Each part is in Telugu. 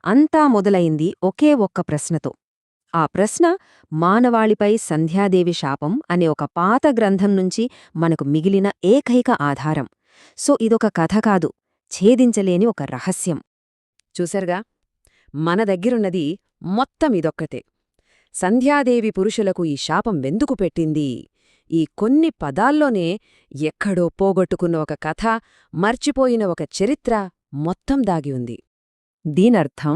అంతా మొదలైంది ఒకే ఒక్క ప్రశ్నతో. ఆ ప్రశ్న మానవాళిపై సంధ్యాదేవి శాపం అనే ఒక పాత గ్రంథం నుంచి మనకు మిగిలిన ఏకైక ఆధారం. సో ఇదొక కథ కాదు, ఛేదించలేని ఒక రహస్యం. చూశారుగా, మన దగ్గరున్నది మొత్తం ఇదొక్కతే. సంధ్యాదేవి పురుషులకు ఈ శాపం వెందుకు పెట్టింది? ఈ కొన్ని పదాల్లోనే ఎక్కడో పోగొట్టుకున్న ఒక కథ, మర్చిపోయిన ఒక చరిత్ర మొత్తం దాగి ఉంది. దీనర్థం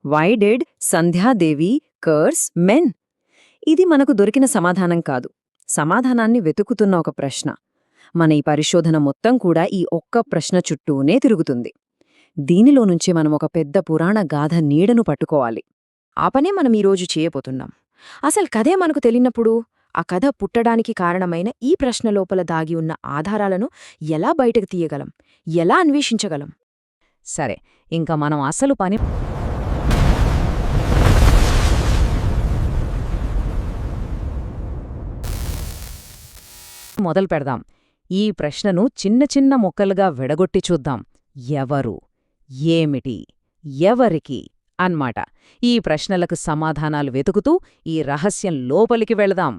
why did Sandhyadevi curse men? ఇది మనకు దొరికిన సమాధానం కాదు, సమాధానాన్ని వెతుకుతున్న ఒక ప్రశ్న. మన ఈ పరిశోధన మొత్తం కూడా ఈ ఒక్క ప్రశ్న చుట్టూనే తిరుగుతుంది. దీనిలో నుంచి మనం ఒక పెద్ద పురాణ గాథ నీడను పట్టుకోవాలి. ఆ పనే మనం ఈరోజు చేయబోతున్నాం. అసలు కథే మనకు తెలియనప్పుడు ఆ కథ పుట్టడానికి కారణమైన ఈ ప్రశ్న లోపల దాగి ఉన్న ఆధారాలను ఎలా బయటకు తీయగలం, ఎలా అన్వేషించగలం? సరే, ఇంకా మనం అసలు పని మొదలు పెడదాం. ఈ ప్రశ్నను చిన్న చిన్న ముక్కలుగా విడగొట్టి చూద్దాం. ఎవరు, ఏమిటి, ఎవరికి అన్మాట. ఈ ప్రశ్నలకు సమాధానాలు వెతుకుతూ ఈ రహస్యం లోపలికి వెళదాం.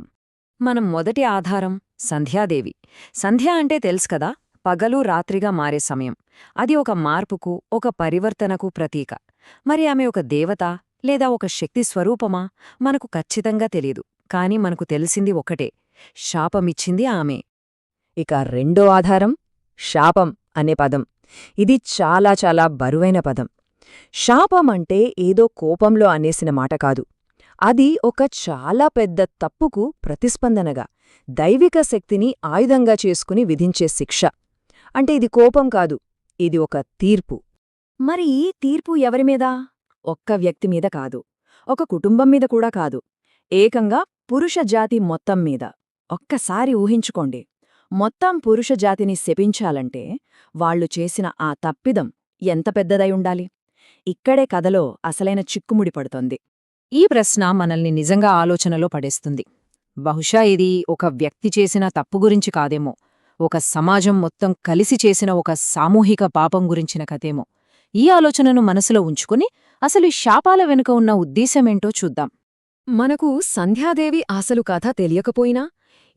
మనం మొదటి ఆధారం సంధ్యాదేవి. సంధ్య అంటే తెలుసు కదా, పగలు రాత్రిగా మారే సమయం. అది ఒక మార్పుకు, ఒక పరివర్తనకు ప్రతీక. మరి ఆమె ఒక దేవత లేదా ఒక శక్తి స్వరూపమా? మనకు ఖచ్చితంగా తెలీదు. కాని మనకు తెలిసింది ఒకటే, శాపమిచ్చింది ఆమె. ఇక రెండో ఆధారం శాపం అనే పదం. ఇది చాలా చాలా బరువైన పదం. శాపం అంటే ఏదో కోపంలో అనేసిన మాట కాదు. అది ఒక చాలా పెద్ద తప్పుకు ప్రతిస్పందనగా, దైవిక శక్తిని ఆయుధంగా చేసుకుని విధించే శిక్ష. అంటే ఇది కోపం కాదు, ఇది ఒక తీర్పు. మరి ఈ తీర్పు ఎవరిమీద? ఒక్క వ్యక్తి మీద కాదు, ఒక కుటుంబం మీద కూడా కాదు, ఏకంగా పురుషజాతి మొత్తం మీద. ఒక్కసారి ఊహించుకోండి, మొత్తం పురుషజాతిని శపించాలంటే వాళ్లు చేసిన ఆ తప్పిదం ఎంత పెద్దదై ఉండాలి? ఇక్కడే కథలో అసలైన చిక్కుముడి పడుతోంది. ఈ ప్రశ్న మనల్ని నిజంగా ఆలోచనలో పడేస్తుంది. బహుశా ఇది ఒక వ్యక్తి చేసిన తప్పు గురించి కాదేమో, ఒక సమాజం మొత్తం కలిసి చేసిన ఒక సామూహిక పాపం గురించిన కథేమో. ఈ ఆలోచనను మనసులో ఉంచుకుని అసలు ఈ శాపాల వెనుక ఉన్న ఉద్దేశమేంటో చూద్దాం. మనకు సంధ్యాదేవి అసలు కథ తెలియకపోయినా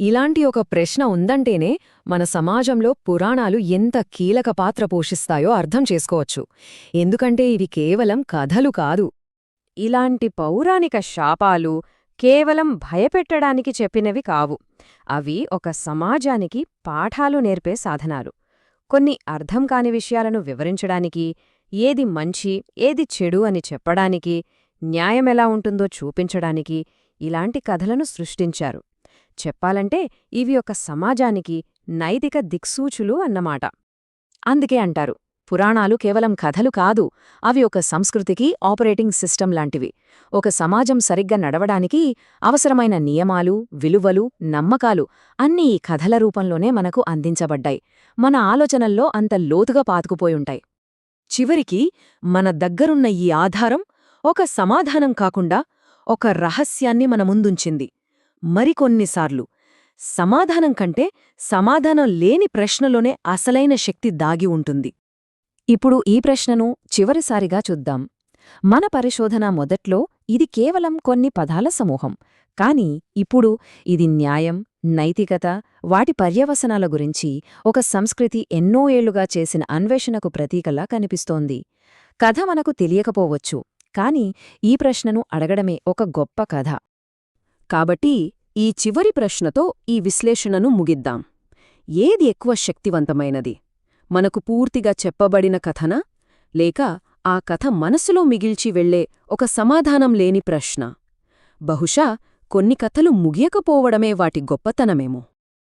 ఇలాంటి ఒక ప్రశ్న ఉందంటేనే మన సమాజంలో పురాణాలు ఎంత కీలక పాత్ర పోషిస్తాయో అర్థం చేసుకోవచ్చు. ఎందుకంటే ఇవి కేవలం కథలు కాదు. ఇలాంటి పౌరాణిక శాపాలు కేవలం భయపెట్టడానికి చెప్పినవి కావు. అవి ఒక సమాజానికి పాఠాలు నేర్పే సాధనాలు. కొన్ని అర్థం కాని విషయాలను వివరించడానికి, ఏది మంచి ఏది చెడు అని చెప్పడానికి, న్యాయమెలా ఉంటుందో చూపించడానికి ఇలాంటి కథలను సృష్టించారు. చెప్పాలంటే ఇవి ఒక సమాజానికి నైతిక దిక్సూచులు అన్నమాట. అందుకే అంటారు, పురాణాలు కేవలం కథలు కాదు, అవి ఒక సంస్కృతికి ఆపరేటింగ్ సిస్టమ్ లాంటివి. ఒక సమాజం సరిగ్గా నడవడానికి అవసరమైన నియమాలు, విలువలు, నమ్మకాలు అన్నీ ఈ కథల రూపంలోనే మనకు అందించబడ్డాయి. మన ఆలోచనల్లో అంత లోతుగా పాతుకుపోయుంటాయి. చివరికి మన దగ్గరున్న ఈ ఆధారం ఒక సమాధానం కాకుండా ఒక రహస్యాన్ని మన ముందుంచింది. మరికొన్నిసార్లు సమాధానం కంటే సమాధానం లేని ప్రశ్నలోనే అసలైన శక్తి దాగి ఉంటుంది. ఇప్పుడు ఈ ప్రశ్నను చివరిసారిగా చూద్దాం. మన పరిశోధన మొదట్లో ఇది కేవలం కొన్ని పదాల సమూహం. కాని ఇప్పుడు ఇది న్యాయం, నైతికత, వాటి పర్యవసనాల గురించి ఒక సంస్కృతి ఎన్నో ఏళ్లుగా చేసిన అన్వేషణకు ప్రతీకలా కనిపిస్తోంది. కథ మనకు తెలియకపోవచ్చు, కాని ఈ ప్రశ్నను అడగడమే ఒక గొప్ప కథ. కాబట్టి ఈ చివరి ప్రశ్నతో ఈ విశ్లేషణను ముగిద్దాం. ఏది ఎక్కువ శక్తివంతమైనది? మనకు పూర్తిగా చెప్పబడిన కథనా, లేక ఆ కథ మనసులో మిగిల్చి వెళ్లే ఒక సమాధానం లేని ప్రశ్న? బహుశా కొన్ని కథలు ముగియకపోవడమే వాటి గొప్పతనమేమో.